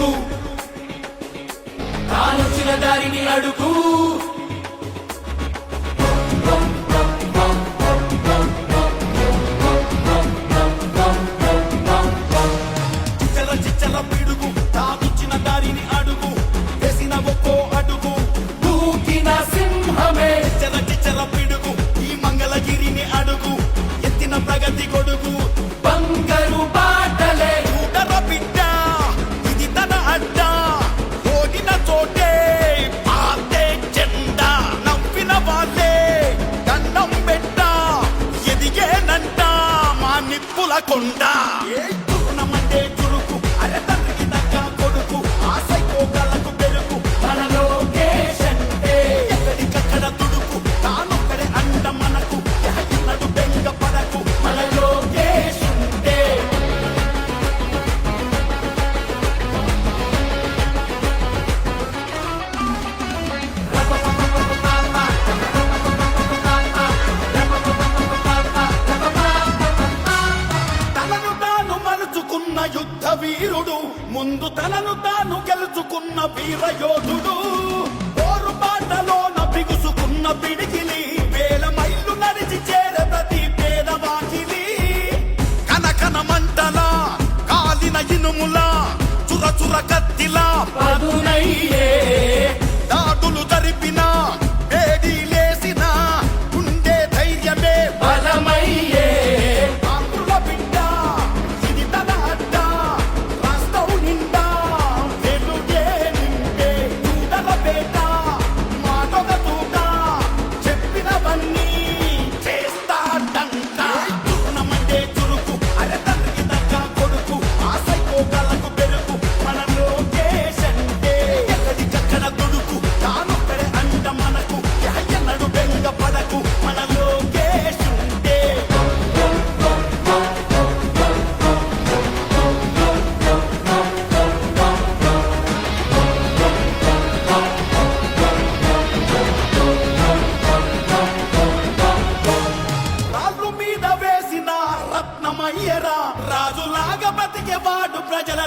వెతుకు తానొచ్చిన దారిని అడుగు చిచ్చల పిడుగు తానొచ్చిన దారిని అడుగు వేసిన ఒక్కో అడుగు దూకిన సింహమే చిచ్చల పిడుగు ఈ మంగళగిరిని అడుగు ఎత్తిన ప్రగతి గొడుగు బంగారు బాటలే చూడర బిడ్డ ఇది తన అడ్డ ఓడిన చోటే పాతే జెండా నవ్విన వాళ్ళే దండం పెట్ట ఎదిగేనంట మా నిప్పుల కొండ తురుణమంటే చురుకు అరతండ్రికి దక్క కొడుకు ఆశైకోగలకు పెరుగు మన లోకేష్ అంటే ఎక్కడికక్కడ తుడుకు తానొక్కడే అండ మనకు ఎన్నడు బెంగ పడకు మన లోకేష్ ఉంటే తనను తాను మలుచుకున్న యుద్ధ వీరుడు ముందు తనను తాను గెలుచుకున్న వీర యోధుడు పోరుబాటలోన బిగుసుకున్న పిడికిలి వేల మైళ్ళు నడిచి చేరే ప్రతి పేదవాకిలి కనకన మంటల కాలిన ఇనుముల చురచుర కత్తిలా పదునయ్యే దాడులు జరిపిన వేడి లేసిన ఉండే ధైర్యమే బలమయ్యే ఆంధ్రుల బిడ్డ ఇది తన అడ్డ రాష్ట్రం నిండా వెలుగే నిండే చూడల పేట మాటొక తూట చెప్పినవన్నీ చేస్తాడంట తురుణమంటే చురుకు అరతండ్రికి దక్క కొడుకు ఆశైకోగలకు పెరుగు మన లోకేష్ అంటే ఎక్కడికక్కడ దుడుకు తానొక్కడే అంట మనకు ఎన్నడు బెంగ పడకు మన లోకేష్ ఉంటే రాళ్ళు మీద వేసిన రత్నమయ్యరా రాజులాగా బతికేవాడు ప్రజల